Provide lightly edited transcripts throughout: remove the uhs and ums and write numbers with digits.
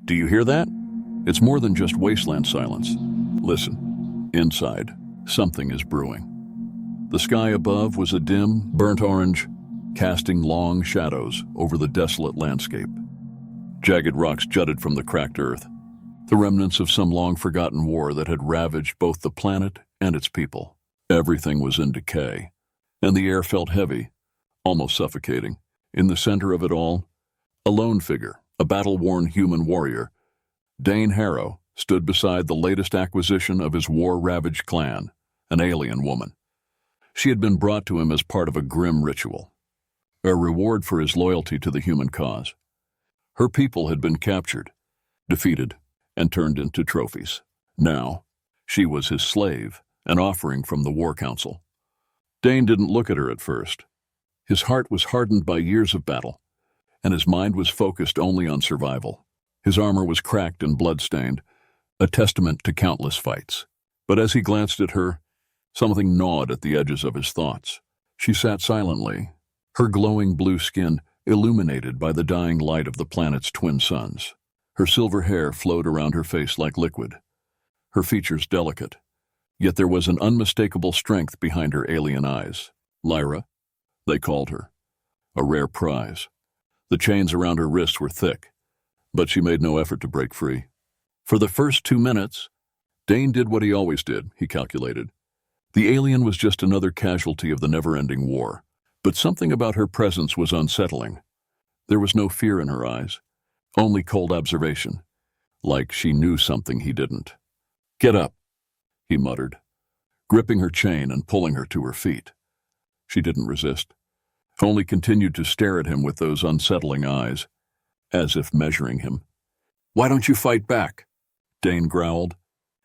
Do you hear that? It's more than just wasteland silence. Listen. Inside, something is brewing. The sky above was a dim, burnt orange, casting long shadows over the desolate landscape. Jagged rocks jutted from the cracked earth, the remnants of some long-forgotten war that had ravaged both the planet and its people. Everything was in decay, and the air felt heavy, almost suffocating. In the center of it all, a lone figure, a battle-worn human warrior, Dane Harrow, stood beside the latest acquisition of his war-ravaged clan, an alien woman. She had been brought to him as part of a grim ritual, a reward for his loyalty to the human cause. Her people had been captured, defeated, and turned into trophies. Now, she was his slave, an offering from the War Council. Dane didn't look at her at first. His heart was hardened by years of battle, and his mind was focused only on survival. His armor was cracked and blood-stained, a testament to countless fights. But as he glanced at her, something gnawed at the edges of his thoughts. She sat silently, her glowing blue skin illuminated by the dying light of the planet's twin suns. Her silver hair flowed around her face like liquid, her features delicate, yet there was an unmistakable strength behind her alien eyes. Lyra, they called her, a rare prize. The chains around her wrists were thick, but she made no effort to break free. For the first 2 minutes, Dane did what he always did, he calculated. The alien was just another casualty of the never-ending war, but something about her presence was unsettling. There was no fear in her eyes, only cold observation, like she knew something he didn't. "Get up," he muttered, gripping her chain and pulling her to her feet. She didn't resist, only continued to stare at him with those unsettling eyes, as if measuring him. "Why don't you fight back?" Dane growled,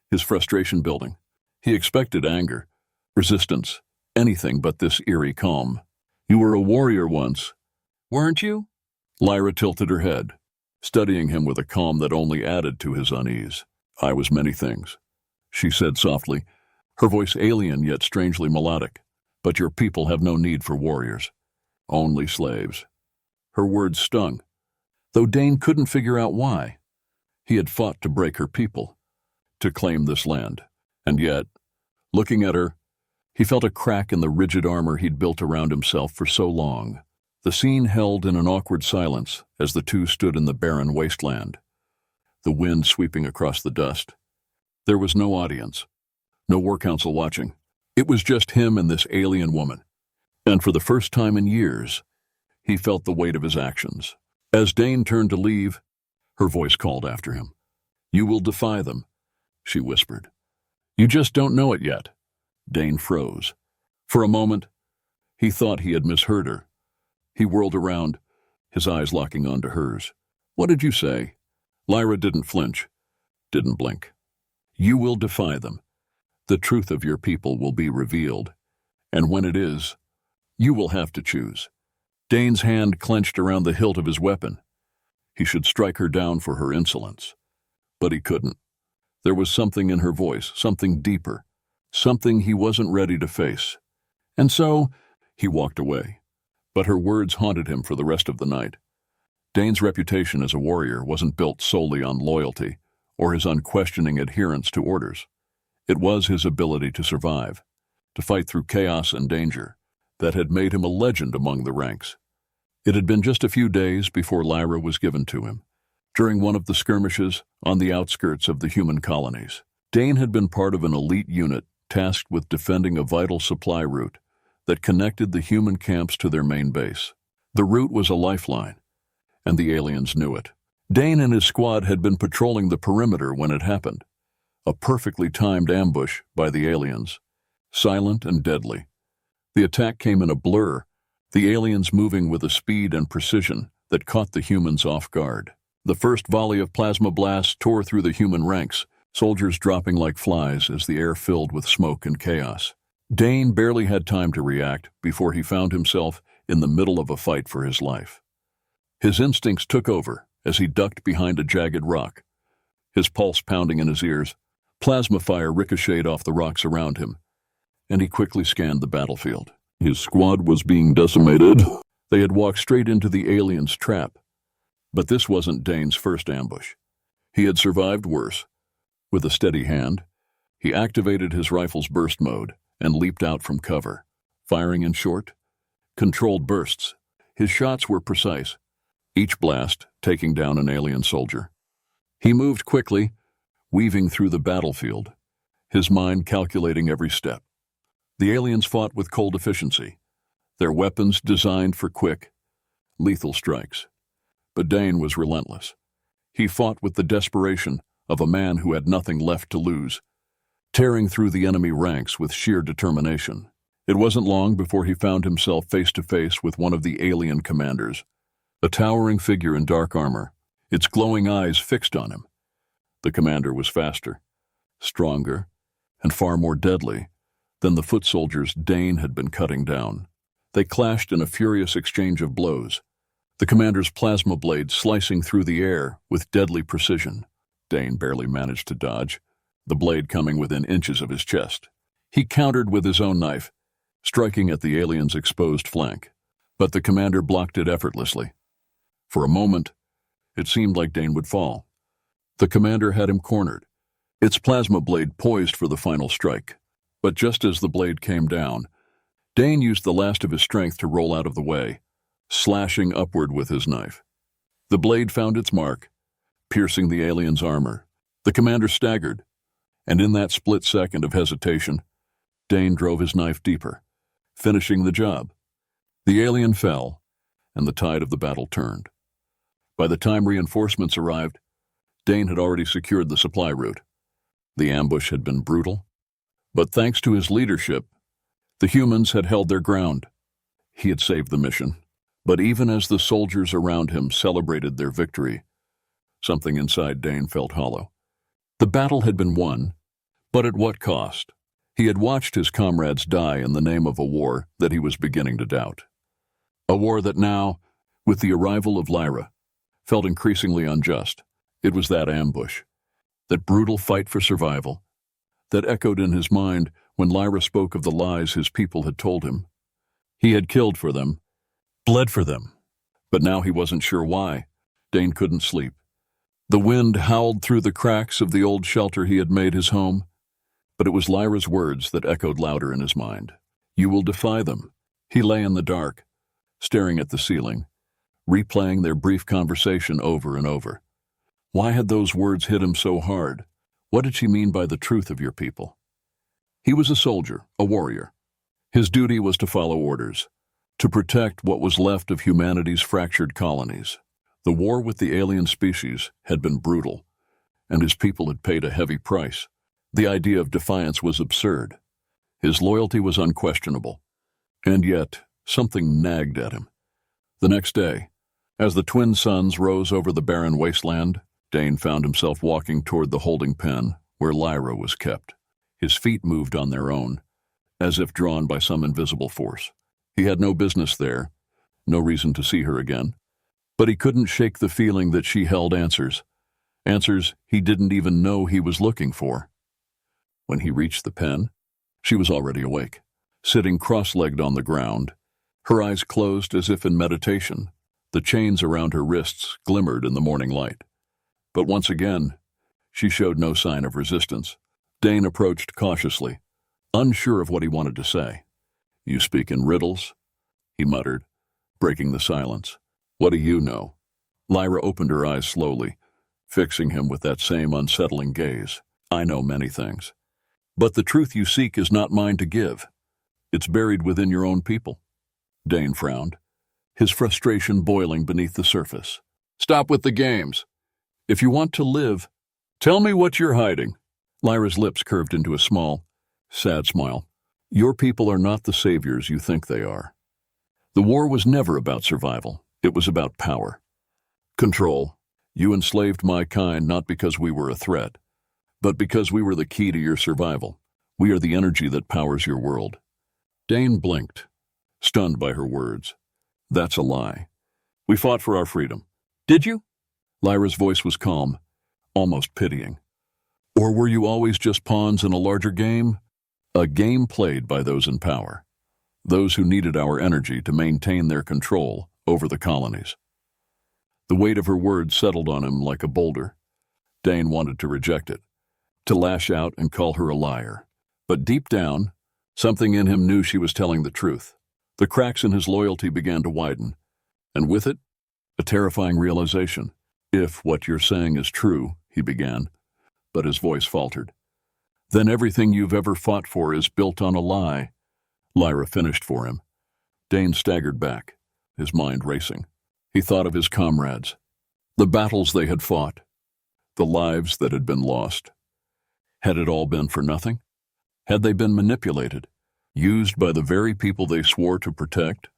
his frustration building. He expected anger, resistance, anything but this eerie calm. "You were a warrior once, weren't you?" Lyra tilted her head, studying him with a calm that only added to his unease. "I was many things," she said softly, her voice alien yet strangely melodic. "But your people have no need for warriors, only slaves." Her words stung, though Dane couldn't figure out why. He had fought to break her people, to claim this land, and yet, looking at her, he felt a crack in the rigid armor he'd built around himself for so long. The scene held in an awkward silence as the two stood in the barren wasteland, the wind sweeping across the dust. There was no audience, no war council watching. It was just him and this alien woman, and for the first time in years, he felt the weight of his actions. As Dane turned to leave, her voice called after him. "You will defy them," she whispered. "You just don't know it yet." Dane froze. For a moment, he thought he had misheard her. He whirled around, his eyes locking onto hers. "What did you say?" Lyra didn't flinch, didn't blink. "You will defy them. The truth of your people will be revealed, and when it is, you will have to choose." Dane's hand clenched around the hilt of his weapon. He should strike her down for her insolence, but he couldn't. There was something in her voice, something deeper, something he wasn't ready to face. And so, he walked away. But her words haunted him for the rest of the night. Dane's reputation as a warrior wasn't built solely on loyalty or his unquestioning adherence to orders. It was his ability to survive, to fight through chaos and danger, that had made him a legend among the ranks. It had been just a few days before Lyra was given to him, during one of the skirmishes on the outskirts of the human colonies. Dane had been part of an elite unit tasked with defending a vital supply route that connected the human camps to their main base. The route was a lifeline, and the aliens knew it. Dane and his squad had been patrolling the perimeter when it happened, a perfectly timed ambush by the aliens, silent and deadly. The attack came in a blur, the aliens moving with a speed and precision that caught the humans off guard. The first volley of plasma blasts tore through the human ranks, soldiers dropping like flies as the air filled with smoke and chaos. Dane barely had time to react before he found himself in the middle of a fight for his life. His instincts took over as he ducked behind a jagged rock, his pulse pounding in his ears. Plasma fire ricocheted off the rocks around him, and he quickly scanned the battlefield. His squad was being decimated. They had walked straight into the aliens' trap. But this wasn't Dane's first ambush. He had survived worse. With a steady hand, he activated his rifle's burst mode and leaped out from cover, firing in short, controlled bursts. His shots were precise, each blast taking down an alien soldier. He moved quickly, weaving through the battlefield, his mind calculating every step. The aliens fought with cold efficiency, their weapons designed for quick, lethal strikes. But Dane was relentless. He fought with the desperation of a man who had nothing left to lose, tearing through the enemy ranks with sheer determination. It wasn't long before he found himself face to face with one of the alien commanders, a towering figure in dark armor, its glowing eyes fixed on him. The commander was faster, stronger, and far more deadly than the foot soldiers Dane had been cutting down. They clashed in a furious exchange of blows, the commander's plasma blade slicing through the air with deadly precision. Dane barely managed to dodge, the blade coming within inches of his chest. He countered with his own knife, striking at the alien's exposed flank, but the commander blocked it effortlessly. For a moment, it seemed like Dane would fall. The commander had him cornered, its plasma blade poised for the final strike. But just as the blade came down, Dane used the last of his strength to roll out of the way, slashing upward with his knife. The blade found its mark, piercing the alien's armor. The commander staggered, and in that split second of hesitation, Dane drove his knife deeper, finishing the job. The alien fell, and the tide of the battle turned. By the time reinforcements arrived, Dane had already secured the supply route. The ambush had been brutal, but thanks to his leadership, the humans had held their ground. He had saved the mission. But even as the soldiers around him celebrated their victory, something inside Dane felt hollow. The battle had been won, but at what cost? He had watched his comrades die in the name of a war that he was beginning to doubt. A war that now, with the arrival of Lyra, felt increasingly unjust. It was that ambush, that brutal fight for survival, that echoed in his mind when Lyra spoke of the lies his people had told him. He had killed for them, bled for them, but now he wasn't sure why. Dane couldn't sleep. The wind howled through the cracks of the old shelter he had made his home, but it was Lyra's words that echoed louder in his mind. You will defy them. He lay in the dark, staring at the ceiling, replaying their brief conversation over and over. Why had those words hit him so hard? What did she mean by the truth of your people? He was a soldier, a warrior. His duty was to follow orders, to protect what was left of humanity's fractured colonies. The war with the alien species had been brutal, and his people had paid a heavy price. The idea of defiance was absurd. His loyalty was unquestionable, and yet something nagged at him. The next day, as the twin suns rose over the barren wasteland, Dane found himself walking toward the holding pen where Lyra was kept. His feet moved on their own, as if drawn by some invisible force. He had no business there, no reason to see her again, but he couldn't shake the feeling that she held answers he didn't even know he was looking for. When he reached the pen, she was already awake, sitting cross-legged on the ground, her eyes closed as if in meditation. The chains around her wrists glimmered in the morning light. But once again, she showed no sign of resistance. Dane approached cautiously, unsure of what he wanted to say. You speak in riddles, he muttered, breaking the silence. What do you know? Lyra opened her eyes slowly, fixing him with that same unsettling gaze. I know many things. But the truth you seek is not mine to give. It's buried within your own people. Dane frowned, his frustration boiling beneath the surface. Stop with the games. If you want to live, tell me what you're hiding. Lyra's lips curved into a small, sad smile. Your people are not the saviors you think they are. The war was never about survival. It was about power. Control. You enslaved my kind not because we were a threat, but because we were the key to your survival. We are the energy that powers your world. Dane blinked, stunned by her words. That's a lie. We fought for our freedom. Did you? Lyra's voice was calm, almost pitying. Or were you always just pawns in a larger game? A game played by those in power, those who needed our energy to maintain their control over the colonies. The weight of her words settled on him like a boulder. Dane wanted to reject it, to lash out and call her a liar. But deep down, something in him knew she was telling the truth. The cracks in his loyalty began to widen, and with it, a terrifying realization. "If what you're saying is true," he began, but his voice faltered. "Then everything you've ever fought for is built on a lie," Lyra finished for him. Dane staggered back, his mind racing. He thought of his comrades, the battles they had fought, the lives that had been lost. Had it all been for nothing? Had they been manipulated, used by the very people they swore to protect?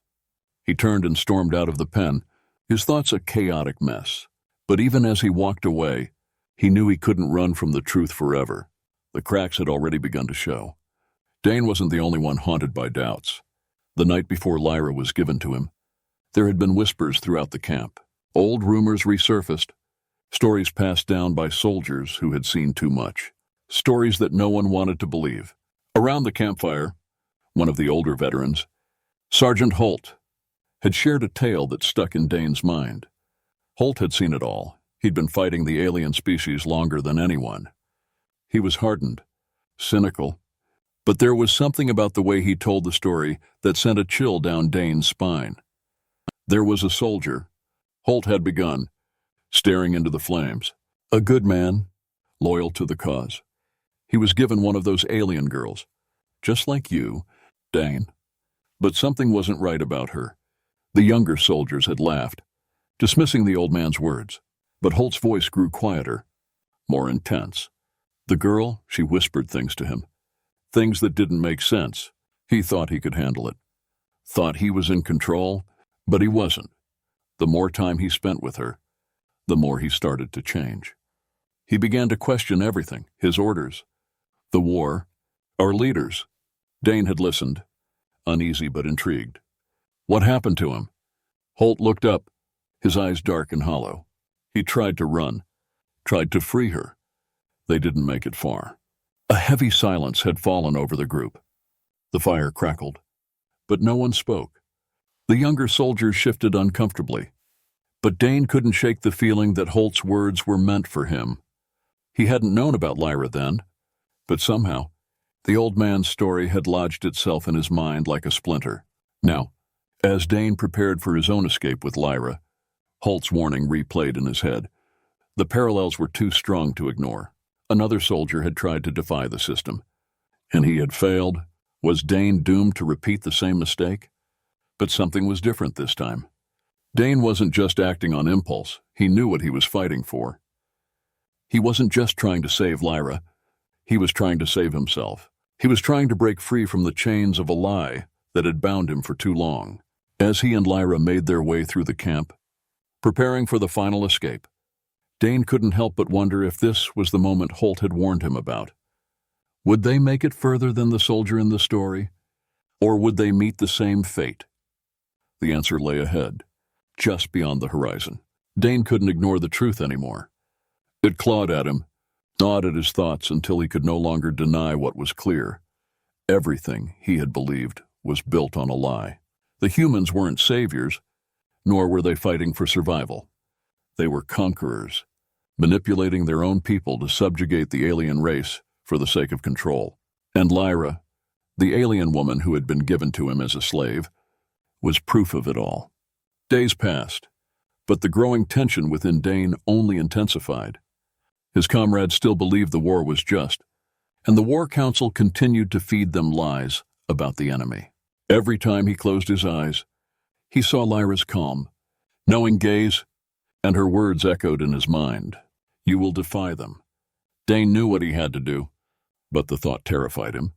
He turned and stormed out of the pen, his thoughts a chaotic mess. But even as he walked away, he knew he couldn't run from the truth forever. The cracks had already begun to show. Dane wasn't the only one haunted by doubts. The night before Lyra was given to him, there had been whispers throughout the camp. Old rumors resurfaced, stories passed down by soldiers who had seen too much, stories that no one wanted to believe. Around the campfire, one of the older veterans, Sergeant Holt, had shared a tale that stuck in Dane's mind. Holt had seen it all. He'd been fighting the alien species longer than anyone. He was hardened, cynical, but there was something about the way he told the story that sent a chill down Dane's spine. There was a soldier, Holt had begun, staring into the flames. A good man, loyal to the cause. He was given one of those alien girls, just like you, Dane. But something wasn't right about her. The younger soldiers had laughed, dismissing the old man's words. But Holt's voice grew quieter, more intense. The girl, she whispered things to him. Things that didn't make sense. He thought he could handle it. Thought he was in control, but he wasn't. The more time he spent with her, the more he started to change. He began to question everything, his orders, the war, our leaders. Dane had listened, uneasy but intrigued. What happened to him? Holt looked up, his eyes dark and hollow. He tried to run, tried to free her. They didn't make it far. A heavy silence had fallen over the group. The fire crackled, but no one spoke. The younger soldiers shifted uncomfortably, but Dane couldn't shake the feeling that Holt's words were meant for him. He hadn't known about Lyra then, but somehow, the old man's story had lodged itself in his mind like a splinter. Now, as Dane prepared for his own escape with Lyra, Holt's warning replayed in his head. The parallels were too strong to ignore. Another soldier had tried to defy the system, and he had failed. Was Dane doomed to repeat the same mistake? But something was different this time. Dane wasn't just acting on impulse. He knew what he was fighting for. He wasn't just trying to save Lyra. He was trying to save himself. He was trying to break free from the chains of a lie that had bound him for too long. As he and Lyra made their way through the camp, preparing for the final escape, Dane couldn't help but wonder if this was the moment Holt had warned him about. Would they make it further than the soldier in the story? Or would they meet the same fate? The answer lay ahead, just beyond the horizon. Dane couldn't ignore the truth anymore. It clawed at him, gnawed at his thoughts until he could no longer deny what was clear. Everything he had believed was built on a lie. The humans weren't saviors, nor were they fighting for survival. They were conquerors, manipulating their own people to subjugate the alien race for the sake of control. And Lyra, the alien woman who had been given to him as a slave, was proof of it all. Days passed, but the growing tension within Dane only intensified. His comrades still believed the war was just, and the War Council continued to feed them lies about the enemy. Every time he closed his eyes, he saw Lyra's calm, knowing gaze, and her words echoed in his mind. You will defy them. Dane knew what he had to do, but the thought terrified him.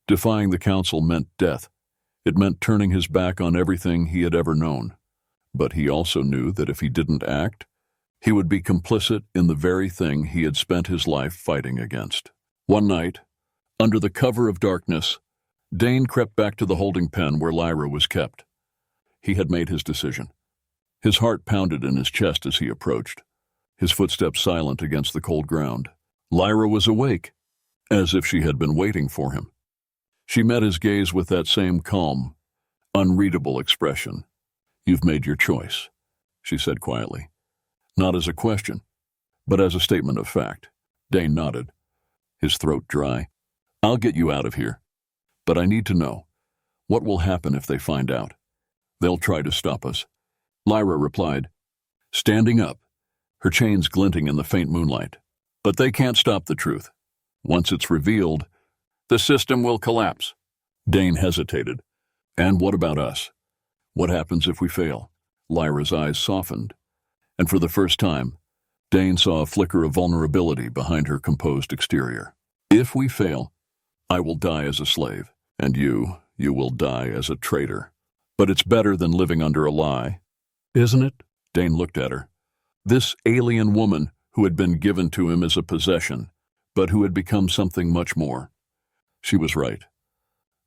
Defying the council meant death. It meant turning his back on everything he had ever known. But he also knew that if he didn't act, he would be complicit in the very thing he had spent his life fighting against. One night, under the cover of darkness, Dane crept back to the holding pen where Lyra was kept. He had made his decision. His heart pounded in his chest as he approached, his footsteps silent against the cold ground. Lyra was awake, as if she had been waiting for him. She met his gaze with that same calm, unreadable expression. You've made your choice, she said quietly. Not as a question, but as a statement of fact. Dane nodded, his throat dry. I'll get you out of here. But I need to know, what will happen if they find out? They'll try to stop us. Lyra replied, standing up, her chains glinting in the faint moonlight. But they can't stop the truth. Once it's revealed, the system will collapse. Dane hesitated. And what about us? What happens if we fail? Lyra's eyes softened, and for the first time, Dane saw a flicker of vulnerability behind her composed exterior. If we fail, I will die as a slave, and you will die as a traitor. But it's better than living under a lie, isn't it? Dane looked at her. This alien woman who had been given to him as a possession, but who had become something much more. She was right.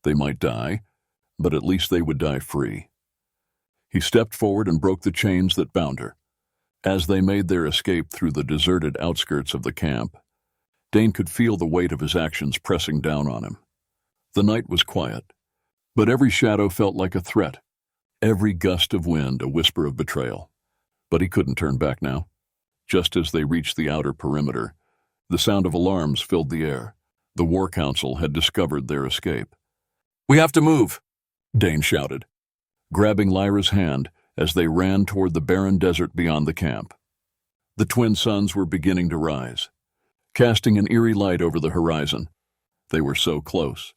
They might die, but at least they would die free. He stepped forward and broke the chains that bound her. As they made their escape through the deserted outskirts of the camp, Dane could feel the weight of his actions pressing down on him. The night was quiet, but every shadow felt like a threat, every gust of wind a whisper of betrayal. But he couldn't turn back now. Just as they reached the outer perimeter, the sound of alarms filled the air. The War Council had discovered their escape. "We have to move," Dane shouted, grabbing Lyra's hand as they ran toward the barren desert beyond the camp. The twin suns were beginning to rise, casting an eerie light over the horizon. They were so close.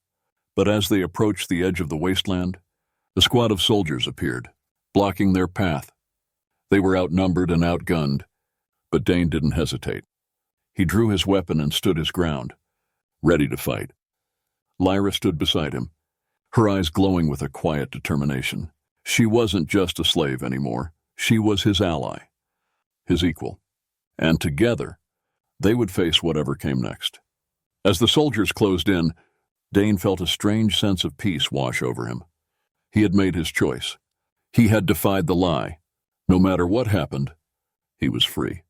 But as they approached the edge of the wasteland, a squad of soldiers appeared, blocking their path. They were outnumbered and outgunned, but Dane didn't hesitate. He drew his weapon and stood his ground, ready to fight. Lyra stood beside him, her eyes glowing with a quiet determination. She wasn't just a slave anymore. She was his ally, his equal. And together, they would face whatever came next. As the soldiers closed in, Dane felt a strange sense of peace wash over him. He had made his choice. He had defied the lie. No matter what happened, he was free.